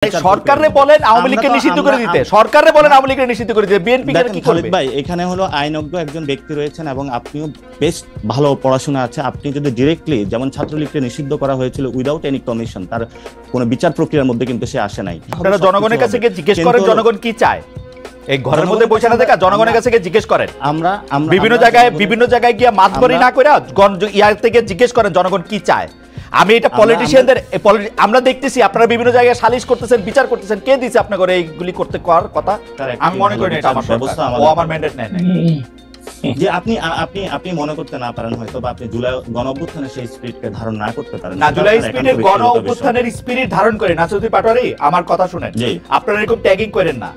সরকারে বলেন আওয়ামী লীগকে নিষিদ্ধ করে দিতে, সরকারে বলেন আওয়ামী লীগকে নিষিদ্ধ করে দিতে, বিএনপি কেন কি করবে? ভাই এখানে হলো আইনজ্ঞ একজন ব্যক্তি রয়েছেন এবং আপনিও বেশ ভালো পড়াশোনা আছে, আপনি যদি ডিরেক্টলি যেমন ছাত্রলীগকে নিষিদ্ধ করা হয়েছিল উইদাউট এনি কমিশন, তার কোনো বিচার প্রক্রিয়ার মধ্যে কিন্তু সে আসে নাই। আপনারা জনগণের কাছে গিয়ে জিজ্ঞেস করেন জনগণ কি চায়, এই ঘরের মধ্যে বসে না দেখা জনগণের কাছে গিয়ে জিজ্ঞেস করেন। আমরা বিভিন্ন জায়গায় গিয়ে মাতবরি না করে ইয়ার থেকে জিজ্ঞেস করেন জনগণ কি চায়। আমি এটা পলিটিশিয়ানদের আমরা দেখতেছি আপনারা বিভিন্ন জায়গায় সালিশ করতেছেন, বিচার করতেছেন, কে দিয়েছে আপনাকে এইগুলি করতে করার কথা? আমি মনে করি এটা আমার ব্যবস্থা, ও আমার ম্যান্ডেট নেয় নাই। যে আপনি আপনি আপনি মনে করতে না পারেন হয়তো, বা আপনি জুলাই গণঅভ্যুত্থানের সেই স্পিরিটকে ধারণ না করতে পারেন না। জুলাই স্পিরিটের গণঅভ্যুত্থানের স্পিরিট ধারণ করে নাসিরুদ্দিন পাটোয়ারি আমার কথা শুনেন, আপনারা এরকম ট্যাগিং করেন না।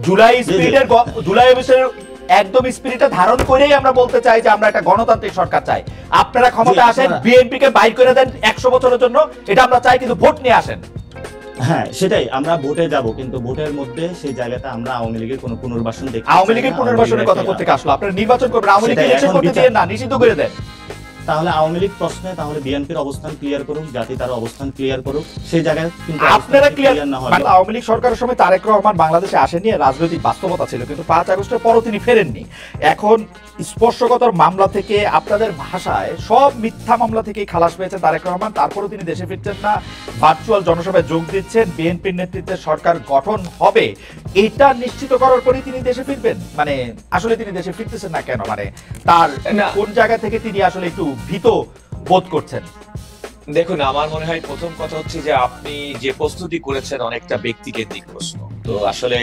জুলাই স্পিরিটের জুলাই অফিসের একদম স্পিরিটটা ধারণ করেই আমরা বলতে চাই যে আমরা একটা গণতান্ত্রিক সরকার চাই। আপনারা ক্ষমতা আসেন, বিএনপি কে বাইর করে দেন 100 বছরের জন্য, এটা আমরা চাই, কিন্তু ভোট নিয়ে আসেন। হ্যাঁ সেটাই, আমরা ভোটে যাব, কিন্তু ভোটের মধ্যে সেই জায়গাতে আমরা আওয়ামী লীগের কোনো পুনর্বাসন দেখি। আওয়ামী লীগের পুনর্বাসনের কথা করতে আসলো, আপনারা নির্বাচন করবেন, আওয়ামী লীগকে ইলেকশন করতে দিয়ে না, নিষিদ্ধ করে দেন। তাহলে আওয়ামী লীগ প্রশ্নে তাহলে বিএনপির অবস্থান ক্লিয়ার করুক, জাতি তার অবস্থান ক্লিয়ার করুক, সেই জায়গায় কিন্তু আপনারা ক্লিয়ার না হয়। আওয়ামী লীগ সরকারের সময় তারেক রহমান বাংলাদেশে আসেনি, রাজনৈতিক বাস্তবতা ছিল, কিন্তু 5 আগস্টের পরও তিনি ফেরেননি। এখন স্পর্শকাতর মামলা থেকে আপনাদের ভাষায় সব মিথ্যা মামলা থেকেই খালাস পেয়েছেন তারেক রহমান, তারপরেও তিনি দেশে ফিরছেন না, ভার্চুয়াল জনসভায় যোগ দিচ্ছেন, বিএনপির নেতৃত্বে সরকার গঠন হবে এটা নিশ্চিত করার পরেই তিনি দেশে ফিরবেন। মানে আসলে তিনি দেশে ফিরতেছেন না কেন? মানে তার কোন জায়গা থেকে তিনি আসলে একটু ভীত বোধ করছেন? দেখুন, আমার মনে হয় প্রথম কথা হচ্ছে যে আপনি যে প্রস্তুতি করেছেন অনেকটা ব্যক্তিকেন্দ্রিক প্রশ্ন। তো আসলে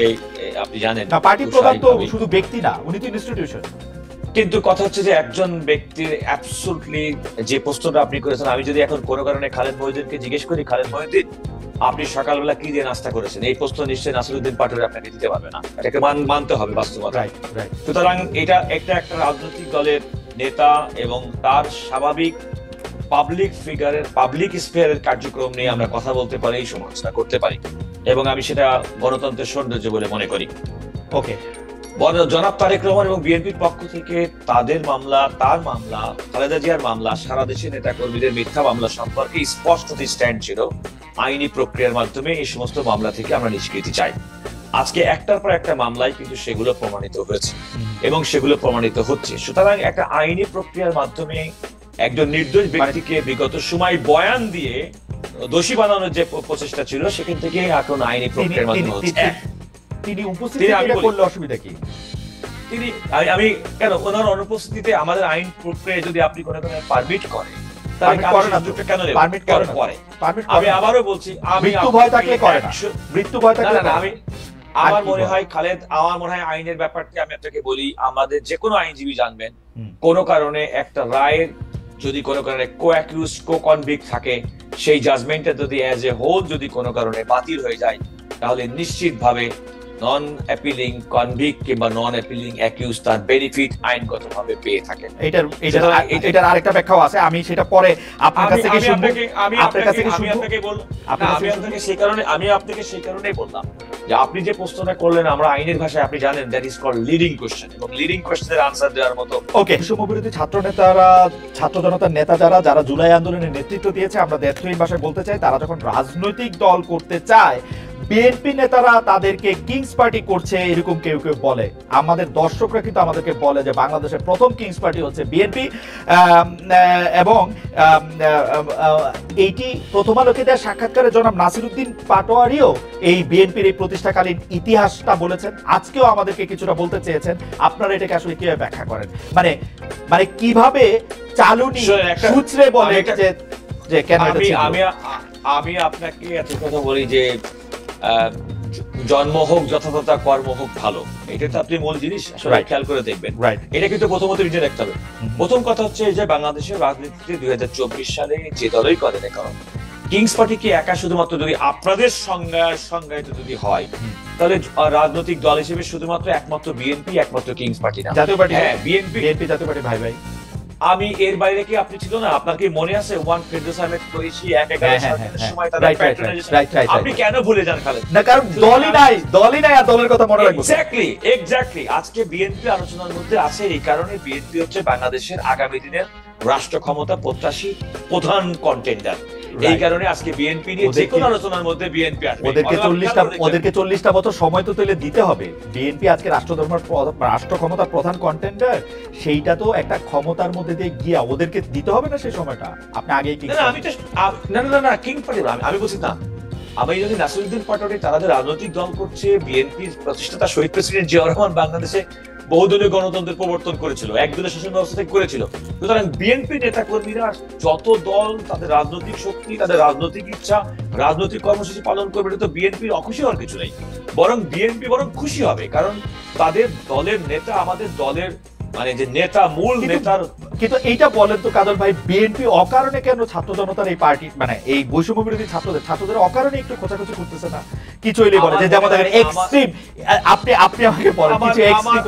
আপনি জানেন না, পার্টি প্রধান তো শুধু ব্যক্তি না, উনি তো ইনস্টিটিউশন। কিন্তু কথা হচ্ছে যে একজন ব্যক্তির অ্যাবসলিউটলি যে প্রশ্নটা আপনি করেছেন, আমি যদি এখন কোনো কারণে খালেদ মহিউদ্দিনকে জিজ্ঞেস করি, খালেদ মহিউদ্দিন আপনি সকালবেলা কি দিয়ে নাস্তা করেছেন, এই প্রশ্ন নিশ্চয়ই নাসিরুদ্দিন পাটোয়ারি আপনাকে দিতে পারবে না, এটাকে মানতে হবে বাস্তবতা। সুতরাং এটা একটা রাজনৈতিক দলের নেতা এবং তার স্বাভাবিক পাবলিক ফিগারের পাবলিক স্ফিয়ারের কার্যক্রম নিয়ে আমরা কথা বলতে পারি, এই সমালোচনা করতে পারি, এবং আমি সেটা গণতন্ত্রের সৌন্দর্য বলে মনে করি। ওকে, জনাব তারেক রহমান এবং বিএনপির পক্ষ থেকে তাদের মামলা, তার মামলা, খালেদা জিয়ার মামলা, সারা দেশের নেতা কর্মীদের মিথ্যা মামলা সম্পর্কে স্পষ্ট স্ট্যান্ড ছিল, আইনি প্রক্রিয়ার মাধ্যমে এই সমস্ত মামলা থেকে আমরা নিষ্কৃতি চাই। আজকে একটার পর একটা মামলায় কিন্তু সেগুলো প্রমাণিত হয়েছে এবং সেগুলো প্রমাণিত হচ্ছে। সুতরাং একটা আইনি প্রক্রিয়ার মাধ্যমে একজন নির্দোষ ব্যক্তিকে বিগত সময় বয়ান দিয়ে দোষী বানানোর যে প্রচেষ্টা ছিল, সেখান থেকে এখন আইনি প্রক্রিয়ার মাধ্যমে হচ্ছে। তিনি উপস্থিতি করলে অসুবিধা কি? আমি কেন ওনার অনুপস্থিতিতে আমাদের আইন প্রক্রিয়া যদি আপনি কোনো পারমিট করেন, আমি আবারও বলছি, মৃত্যু ভয় থাকলে করে না, মৃত্যু ভয় থাকলে না। আমার মনে হয় খালেদ, আমার মনে হয় আইনের ব্যাপারটি আমি আপনাকে বলি, আমাদের যে কোনো আইনজীবী জানবেন, কোনো কারণে একটা রায়ের যদি কোনো কারণে কো-অ্যাকিউজ, কো-কনভিক্ট থাকে, সেই জাজমেন্টটা যদি অ্যাজ এ হোল যদি কোনো কারণে বাতিল হয়ে যায়, তাহলে নিশ্চিতভাবে নন অ্যাপিলিং কনভিক্ট কিংবা নন অ্যাপিলিং অ্যাকিউজ তার বেনিফিট আইনগতভাবে পেয়ে থাকেন। এটার আরেকটা ব্যাখ্যাও আছে, আমি সেটা পরে আপনার কাছ থেকে শুনবো। আমি আপনাকে সেই কারণেই বললাম যে আপনি যে প্রশ্নটা করলেন, আমরা আইনের ভাষায় আপনি জানেন that is called leading question, এবং লিডিং কোশ্চেনের আনসার দেওয়ার মতো। ওকে, বৈষম্যবিরোধী ছাত্র নেতারা, ছাত্র জনতার নেতা যারা যারা জুলাই আন্দোলনের নেতৃত্ব দিয়েছে, আমরা দ্ব্যর্থহীন ভাষায় বলতে চাই, তারা যখন রাজনৈতিক দল করতে চায়, বিএনপি নেতারা তাদেরকে কিংস পার্টি করছে এরকম কেউ কেউ বলে। আমাদের দর্শকরা কিন্তু আমাদেরকে বলে যে বাংলাদেশের প্রথম কিংস পার্টি হচ্ছে বিএনপি, এবং এইটি প্রথম আলোকে দেওয়া সাক্ষাৎকারে জনাব নাসিরুদ্দিন পাটোয়ারিও এই বিএনপির এই প্রতিষ্ঠাকালীন ইতিহাসটা বলেছেন, আজকেও আমাদেরকে কিছুটা বলতে চেয়েছেন। আপনারা এটাকে আসলে কিভাবে ব্যাখ্যা করেন? মানে কিভাবে চালুনি সূত্রে বলে যে কেন? আমি আপনাকে এত কথা বলি যে জন্ম হোক যথাযথ, কর্ম হোক ভালো, এটা তো আপনি মূল জিনিস আসলে খেয়াল করে দেখবেন। এটা কিন্তু প্রথমত নিজে দেখতে হবে। প্রথম কথা হচ্ছে যে বাংলাদেশের রাজনীতিতে 2024 সালে যে দলই করে না কারণ কিংস পার্টি কি একা শুধুমাত্র যদি আপনাদের সংজ্ঞায়িত যদি হয়, তাহলে রাজনৈতিক দল হিসেবে শুধুমাত্র একমাত্র বিএনপি, একমাত্র কিংস পার্টি না, জাতীয় পার্টি। হ্যাঁ, বিএনপি জাতীয় পার্টি ভাই। আমি এর বাইরে কি আপনি ছিল না? আপনার কি মনে আছে ওয়ান ফেরদৌস আহমেদ কুরেশি এক সময় তাদের প্যাট্রোনাইজেশন, আপনি কেন ভুলে যান খালেদ? না, কারণ দলই নাই আর দলের কথা মনে রাখবো। এক্স্যাক্টলি আজকে বিএনপি আলোচনার মধ্যে আছে, এই কারণে বিএনপি হচ্ছে বাংলাদেশের আগামী দিনের রাষ্ট্র ক্ষমতা প্রত্যাশী প্রধান কন্টেন্ডার। এই কারণে আজকে বিএনপি নিয়ে যে কোনো আলোচনার মধ্যে বিএনপি আসবে। ওদেরকে 40টা বছর সময় তো তাহলে দিতে হবে। বিএনপি আজকে রাষ্ট্র ক্ষমতার প্রধান কন্টেন্ডার, সেইটা তো একটা ক্ষমতার মধ্যে দিয়ে গিয়া ওদেরকে দিতে হবে না সেই সময়টা। আপনি আগেই কি আমি তো না কিং পার্টি আমি বলছি না, আমি যদি নাসিরউদ্দিন পাটোয়ারি তারা যে রাজনৈতিক দল করছে, বিএনপির প্রতিষ্ঠাতা শহীদ প্রেসিডেন্ট জিয়াউর রহমান বাংলাদেশে বহুদলীয় গণতন্ত্রের প্রবর্তন করেছিল, একদলীয় শাসন ব্যবস্থা থেকে করেছিল। সুতরাং বিএনপি নেতা কর্মীরা যত দল তাদের রাজনৈতিক শক্তি, তাদের রাজনৈতিক ইচ্ছা, রাজনৈতিক কর্মসূচি পালন করবে, এটা তো বিএনপির অখুশি হওয়ার কিছু নেই, বরং বিএনপি বরং খুশি হবে, কারণ তাদের দলের নেতা আমাদের দলের মানে যে নেতা, মূল নেতার। কিন্তু এইটা বলেন তো কাদর ভাই, বিএনপি অকারণে কেন ছাত্র জনতার এই পার্টি মানে এই বৈষম্য বিরোধী ছাত্রদের অকারণে একটু খোঁচাখুচি করতেছে না? কিছু হইলে বলে যে যেমন দেখেন এক্সট্রিম, আপনি আমাকে বলেন কিছু এক্সট্রিম।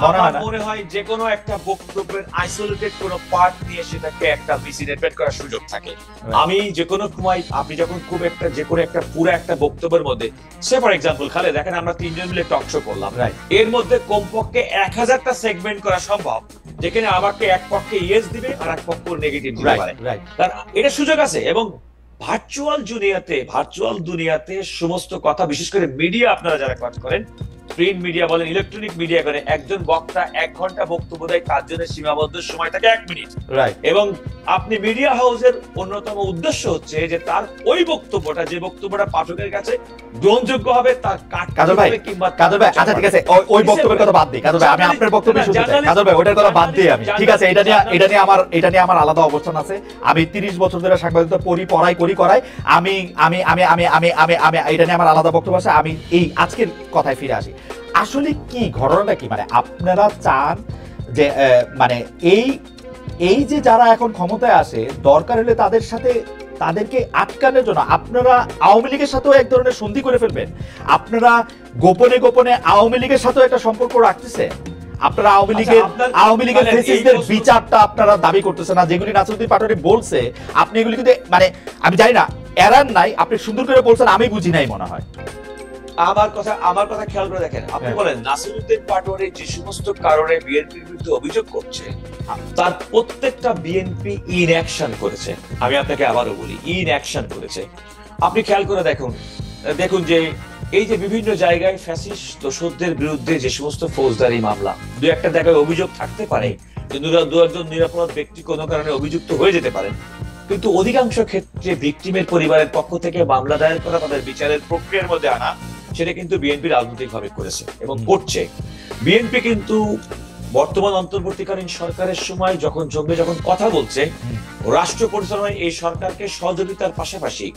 আমার মনে হয় যে কোনো একটা বক্তব্যের আইসোলেটেড কোনো পার্ট নিয়ে সেটাকে একটা মিসইন্টারপ্রেট করার সুযোগ থাকে। আমি যে কোনো সময় আপনি যখন খুব একটা যে কোনো একটা পুরো একটা বক্তব্যের মধ্যে, সে ফর এক্সাম্পল খালে দেখেন আমরা তিনজন মিলে টক শো করলাম, এর মধ্যে কমপক্ষে 1000টা সেগমেন্ট করা সম্ভব, যেখানে আমাকে এক পক্ষে ইয়েস দিবে আর এক পক্ষ নেগেটিভ দিতে পারে, এটা সুযোগ আছে। এবং ভার্চুয়াল দুনিয়াতে সমস্ত কথা, বিশেষ করে মিডিয়া, আপনারা যারা কাজ করেন, প্রিন্ট মিডিয়া বলেন, ইলেকট্রনিক মিডিয়া করেন, একজন বক্তা 1 ঘন্টা বক্তব্য দেয়, তার জন্য সীমাবদ্ধ সময় থাকে 1 মিনিট। এবং আপনি মিডিয়া হাউসের অন্যতম উদ্দেশ্য হচ্ছে যে তার ওই বক্তব্যটা, যে বক্তব্যটা পাঠকের কাছে গ্রহণযোগ্য হবে, তার কাদর ভাই আচ্ছা ঠিক আছে, ওই বক্তব্যের কথা বাদ দিই কাদর ভাই, আমি আপনার বক্তব্য শুনতে চাই কাদর ভাই, ওটার কথা বাদ দিই আমি, ঠিক আছে? এটা নিয়ে আমার আলাদা অবস্থান আছে। আমি 30 বছর ধরে সাংবাদিকতা করাই, আমি আমি আমি আমি আমি আমি আমি এটা নিয়ে আমার আলাদা বক্তব্য আছে। আমি এই আজকের কথায় ফিরে আসি। আসলে কি ঘটনাটা কি, মানে আপনারা চান যে মানে এই যে যারা এখন ক্ষমতায় আসে, দরকার হলে তাদেরকে আটকানোর জন্য আপনারা আওয়ামী লীগের সাথেও এক ধরনের সন্ধি করে ফেলবেন? আপনারা গোপনে আওয়ামী লীগের সাথেও একটা সম্পর্ক রাখতেছে? আপনারা আওয়ামী লীগের ফেসিস্টদের বিচারটা আপনারা দাবি করতেছে না, যেগুলি নাসিরউদ্দিন পাটোয়ারি বলছে, আপনি এগুলি কিন্তু মানে আমি জানি না এরান নাই, আপনি সুন্দর করে বলছেন, আমি বুঝি নাই মনে হয়। আমার কথা খেয়াল করে দেখেন, আপনি বলেন নাসিরউদ্দিন পাটোয়ারি যে সমস্ত কারণে বিএনপির বিরুদ্ধে অভিযোগ করছে, তার প্রত্যেকটা বিএনপি ইন অ্যাকশন করেছে। আমি আপনাকে আবারও বলি, ইন অ্যাকশন করেছে। আপনি খেয়াল করে দেখুন যে এই যে বিভিন্ন জায়গায় ফ্যাসিস্ট দোসরদের বিরুদ্ধে যে সমস্ত ফৌজদারি মামলা, দু একটা জায়গায় অভিযোগ থাকতে পারে, দু একজন নিরাপরাধ ব্যক্তি কোনো কারণে অভিযুক্ত হয়ে যেতে পারেন, কিন্তু অধিকাংশ ক্ষেত্রে ভিকটিমের পরিবারের পক্ষ থেকে মামলা দায়ের করা, তাদের বিচারের প্রক্রিয়ার মধ্যে আনা, সেটা কিন্তু বিএনপি রাজনৈতিকভাবে করেছে এবং করছে। বিএনপি কিন্তু বর্তমান অন্তর্বর্তীকালীন সরকারের সময় যখন কথা বলছে, রাষ্ট্র পরিচালনায় এই সরকারকে সহযোগিতার পাশাপাশি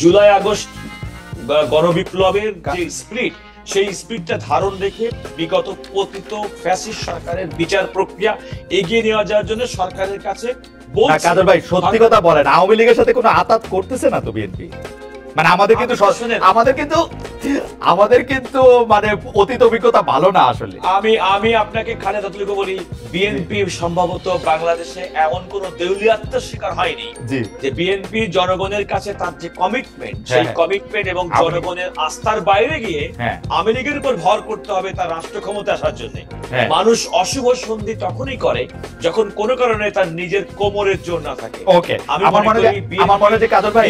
জুলাই আগস্ট গণবিপ্লবের যে স্পিরিট, সেই স্পিরিটটা ধারণ রেখে বিগত পতিত ফ্যাসিস্ট সরকারের বিচার প্রক্রিয়া এগিয়ে নেওয়া যাওয়ার জন্য সরকারের কাছে বলছে। কাদের ভাই সত্যি কথা বলেন, আওয়ামী লীগের সাথে কোনো আতাত করতেছে না তো বিএনপি? মানে আমাদের কিন্তু মানে অতীত অভিজ্ঞতা ভালো না আসলে। আমি আপনাকে খালেদা তুলিকে বলি, বিএনপি সম্ভবত বাংলাদেশে এমন কোন দেউলিয়াত্মার শিকার হয়নি যে বিএনপি জনগণের কাছে তার যে কমিটমেন্ট, সেই কমিটমেন্ট এবং জনগণের আস্থার বাইরে গিয়ে আওয়ামী লীগের উপর ভর করতে হবে তার রাষ্ট্র ক্ষমতা আসার জন্য। মানুষ অশুভ সন্ধি তখনই করে যখন কোনো কারণে তার নিজের কোমরের জোর না থাকে। ওকে, আমার মনে হয় যে কাদর ভাই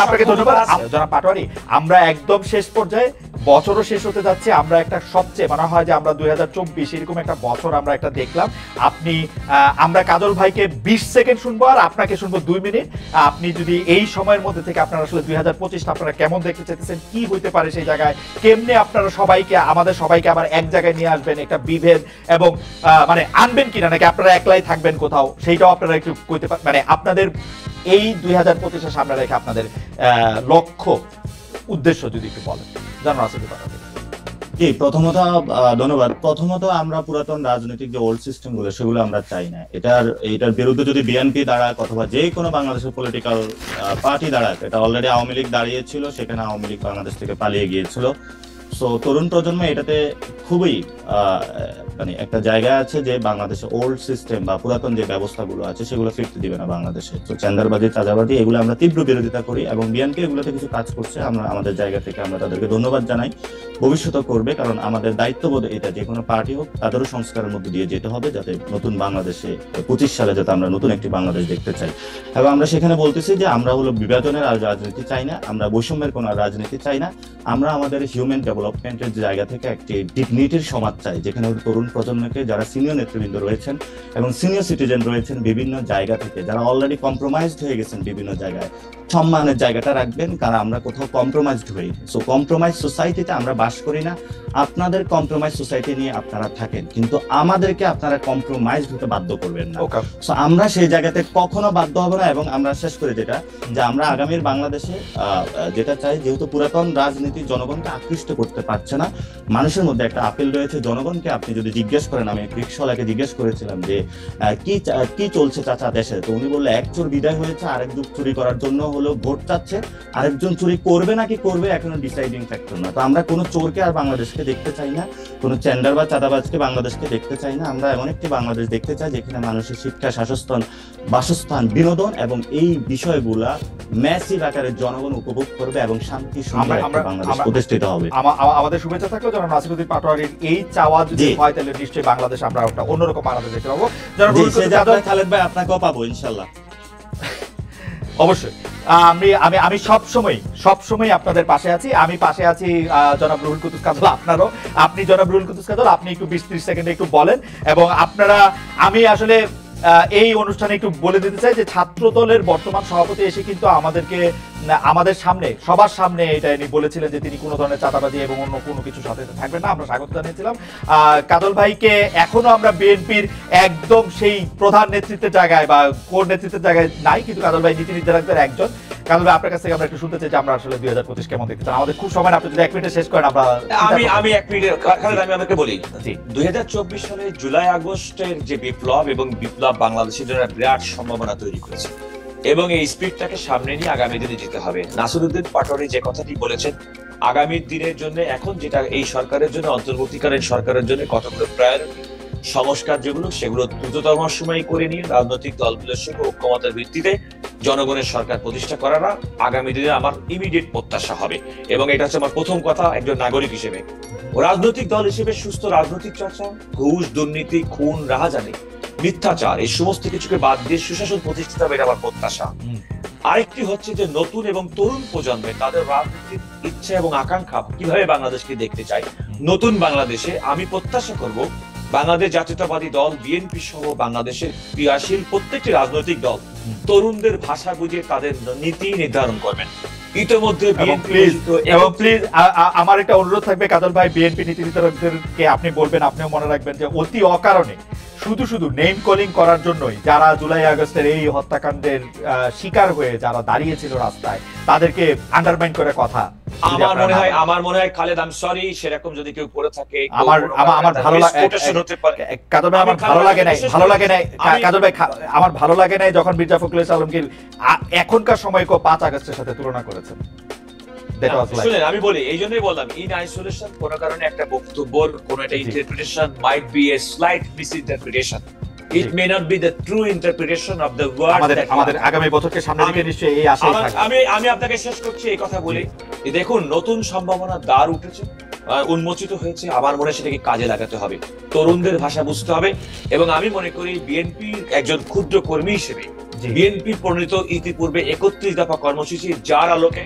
আপনাকে ধন্যবাদ। জনাব পাটোয়ারি, আমরা একদম শেষ পর্যায়ে, বছরও শেষ হতে যাচ্ছে, আমরা একটা সবচেয়ে মনে হয় যে আমরা 2024 এরকম একটা বছর আমরা একটা দেখলাম। আমরা কাজল ভাইকে 20 সেকেন্ড শুনবো আর আপনাকে শুনবো 2 মিনিট। আপনি যদি এই সময়ের মধ্যে থেকে আপনারা আসলে 2025 আপনারা কেমন দেখতে চাইতেছেন, কি হইতে পারে সেই জায়গায়, কেমনে আপনারা আমাদের সবাইকে আবার এক জায়গায় নিয়ে আসবেন, একটা বিভেদ এবং মানে আনবেন কিনা, নাকি আপনারা একলাই থাকবেন কোথাও, সেইটাও আপনারা একটু কইতে পারেন। মানে আপনাদের এই 2025 সামনে রেখে আপনাদের লক্ষ্য উদ্দেশ্য যদি একটু বলেন। প্রথমত ধন্যবাদ। প্রথমত আমরা পুরাতন রাজনৈতিক যে ওল্ড সিস্টেম গুলো সেগুলো আমরা চাই না। এটার বিরুদ্ধে যদি বিএনপি দাঁড়াক অথবা যে কোনো বাংলাদেশের পলিটিক্যাল পার্টি দাঁড়াক, এটা অলরেডি আওয়ামী লীগ দাঁড়িয়েছিল, সেখানে আওয়ামী লীগ বাংলাদেশ থেকে পালিয়ে গিয়েছিল। সো তরুণ প্রজন্ম এটাতে খুবই মানে একটা জায়গা আছে যে বাংলাদেশে ওল্ড সিস্টেম বা পুরাতন যে ব্যবস্থাগুলো আছে সেগুলো ফিরতে দিবে না বাংলাদেশে। তো চাঁদাবাজি, চাঁদাবাজি এগুলো আমরা তীব্র বিরোধিতা করি এবং বিএনপি এগুলোতে কিছু কাজ করছে, আমরা আমাদের জায়গা থেকে আমরা তাদেরকে ধন্যবাদ জানাই। ভবিষ্যতে করবে, কারণ আমাদের দায়িত্ববোধ এটা, যে কোনো পার্টি হোক তাদেরও সংস্কারের মধ্যে দিয়ে যেতে হবে, যাতে নতুন বাংলাদেশে 25 সালে যাতে আমরা নতুন একটি বাংলাদেশ দেখতে চাই। এবং আমরা সেখানে বলতেছি যে আমরা হলো বিভাজনের আর রাজনীতি চাই না, আমরা বৈষম্যের কোনো রাজনীতি চাই না, আমরা আমাদের হিউম্যান ডেভেলপমেন্টের জায়গা থেকে একটি ডিগনিটির সমাজ চাই, যেখানে তরুণ প্রজন্মকে, যারা সিনিয়র নেতৃবৃন্দ রয়েছেন এবং সিনিয়র সিটিজেন রয়েছেন বিভিন্ন জায়গা থেকে, যারা অলরেডি কম্প্রোমাইজড হয়ে গেছেন বিভিন্ন জায়গায়, সম্মানের জায়গাটা রাখবেন, কারণ আমরা কোথাও কম্প্রোমাইজড হই। সো কম্প্রোমাইজ সোসাইটিতে আমরা বাস করি না, আপনাদের কম্প্রোমাইজ সোসাইটি নিয়ে আপনারা থাকেন, কিন্তু আমাদেরকে আপনারা কম্প্রোমাইজড হতে বাধ্য করবেন না। সো আমরা সেই জায়গাতে কখনো বাধ্য হব না। এবং আমরা শেষ করে যেটা, যে আমরা আগামীর বাংলাদেশে যেটা চাই, যেহেতু পুরাতন রাজনীতি জনগণকে আকৃষ্ট করতে পারছে না, মানুষের মধ্যে একটা আপিল রয়েছে জনগণকে। আপনি যদি জিজ্ঞেস করেন, আমি রিক্সাওয়ালাকে জিজ্ঞেস করেছিলাম যে কি চলছে চাচা দেশে, তো উনি বললে এক চোর বিদায় হয়েছে, আরেকজন চুরি করার জন্য হলো ভোট চাচ্ছে, আরেকজন চুরি করবে নাকি করবে এখনো ডিসাইডিং ফ্যাক্টর না। তো আমরা কোনো চোরকে আর বাংলাদেশকে দেখতে চাই না, কোনো চ্যান্ডার বা চাঁদাবাজকে বাংলাদেশকে দেখতে চাই না। আমরা এমন একটি বাংলাদেশ দেখতে চাই যেখানে মানুষের শিক্ষা, বাসস্থান, বিনোদন এবং এই বিষয়গুলা ম্যাসিভ আকারে জনগণ উপভোগ করবে এবং শান্তি সুন্দর একটা বাংলাদেশ প্রতিষ্ঠিত হবে। আমাদের শুভেচ্ছা থাকলো জনাব নাসিরউদ্দিন পাটোয়ারীর এই চাওয়া যদি হয়, তাহলে নিশ্চয়ই বাংলাদেশ আমরা একটা অন্যরকম বাংলাদেশ দেখতে পাবো। খালেদ ভাই, আপনাকেও পাবো ইনশাআল্লাহ। অবশ্যই আমি সবসময় আপনাদের পাশে আছি। আমি পাশে আছি জনাব রুহুল কুদ্দুস কাজল, আপনারও। আপনি জনাব রুহুল কুদ্দুস কাজল, আপনি একটু 20-30 সেকেন্ডে একটু বলেন। এবং আপনারা, আমি আসলে এই অনুষ্ঠানে একটু বলে দিতে চাই যে ছাত্র দলের বর্তমান সভাপতি এসে কিন্তু আমাদের সামনে, সবার সামনে এটা বলেছিলেন যে তিনি কোনো ধরনের চাঁদাবাজি এবং অন্য কোনো কিছু সাথে থাকবেন না। আমরা স্বাগত জানিয়েছিলাম কাজল ভাইকে। এখনো আমরা বিএনপির একদম সেই প্রধান নেতৃত্বের জায়গায় বা কোর নেতৃত্বের জায়গায় নাই, কিন্তু কাজল ভাই নীতি নির্ধারকদের একজন। কাজল ভাই, আপনার কাছ থেকে আমরা একটু শুনতে চাই যে আমরা আসলে 2025 কেমন দেখতে চান। আমাদের খুব সময়, আপনি যদি 1 মিনিটে শেষ করেন। আমি 1 মিনিটে আমি আপনাকে বলি, 2024 সালে জুলাই আগস্টের যে বিপ্লব এবং বিপ্লব বাংলাদেশের জন্য বিরাট সম্ভাবনা তৈরি করেছে, এবং এই স্পিডটাকে সামনে নিয়ে আগামী দিনে যেতে হবে। নাসিরউদ্দিন পাটোয়ারী যে কথাটি বলেছেন, আগামী দিনের জন্য এখন যেটা এই সরকারের জন্য, অন্তর্বর্তীকালীন সরকারের জন্য কতগুলো প্রায়োরিটি সংস্কার যেগুলো, সেগুলো দ্রুততম সময় করে নিয়ে রাজনৈতিক দলগুলোর সঙ্গে ঐক্যমতের ভিত্তিতে জনগণের সরকার প্রতিষ্ঠা করাটা আগামী দিনে আমার ইমিডিয়েট প্রত্যাশা হবে। এবং এটা হচ্ছে আমার প্রথম কথা একজন নাগরিক হিসেবে। রাজনৈতিক দল হিসেবে সুস্থ রাজনৈতিক চর্চা, ঘুষ, দুর্নীতি, খুন, রাহাজানি, মিথ্যাচার, এই সমস্ত কিছুকে বাদ দিয়ে সুশাসন প্রতিষ্ঠিত হবে, এটা আমার প্রত্যাশা। আরেকটি হচ্ছে যে নতুন এবং তরুণ প্রজন্মের তাদের রাজনীতির ইচ্ছা এবং আকাঙ্ক্ষা কিভাবে বাংলাদেশকে দেখতে চাই। নতুন বাংলাদেশে আমি প্রত্যাশা করব বাংলাদেশ জাতীয়তাবাদী দল, বিএনপি সহ বাংলাদেশের ক্রিয়াশীল প্রত্যেকটি রাজনৈতিক দল তরুণদের ভাষা বুঝে তাদের নীতি নির্ধারণ করবেন। ইতিমধ্যে প্লিজ আমার একটা অনুরোধ থাকবে কাজল ভাই, বিএনপি নীতি নির্ধারকদেরকে আপনি বলবেন, আপনিও মনে রাখবেন যে অতি অকারণে শুধু নেম কলিং করার জন্যই যারা জুলাই আগস্টের এই হত্যাকাণ্ডের শিকার হয়ে যারা দাঁড়িয়েছিল রাস্তায়, তাদেরকে আন্ডারমাইন করে কথা। আমার মনে হয় খালেদ, আমি সরি, সেরকম যদি কেউ করে থাকে আমার ভালো লাগে কাজল ভাই, আমার ভালো লাগে নাই যখন মির্জা ফখরুল ইসলাম আলমগীর এখনকার সময় 5 আগস্টের সাথে তুলনা করেছেন। শুনেন, আমি বলি, এই জন্যই বললাম, ইন আইসোলেশন কোন কারণে একটা বক্তব্যের কোন একটা interpretation might be a slight misinterpretation. It may not be the true interpretation of the word. আমাদের আগামী বছরকে সামনে রেখে নিশ্চয়ই এই আশাই থাকবে। আমি আপনাকে শেষ করছি এই কথা বলে, দেখুন নতুন সম্ভাবনা দ্বার উঠেছে, উন্মোচিত হয়েছে। আমার মনে হয় সেটাকে কাজে লাগাতে হবে, তরুণদের ভাষা বুঝতে হবে। এবং আমি মনে করি বিএনপির একজন ক্ষুদ্র কর্মী হিসেবে বিএনপি প্রণীত ইতিপূর্বে 31 দফা কর্মসূচি, যার আলোকে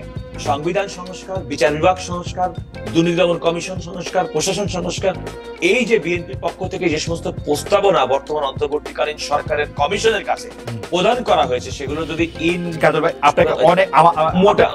সংবিধান সংস্কার, বিচার বিভাগ সংস্কার, দুর্নীতি দমন কমিশন সংস্কার, প্রশাসন সংস্কার, এই যে বিএনপির পক্ষ থেকে যে সমস্ত প্রস্তাবনা বর্তমান অন্তর্বর্তীকালীন সরকারের কমিশনের কাছে প্রদান করা হয়েছে, সেগুলো যদি আপনাকে অনেক মোটা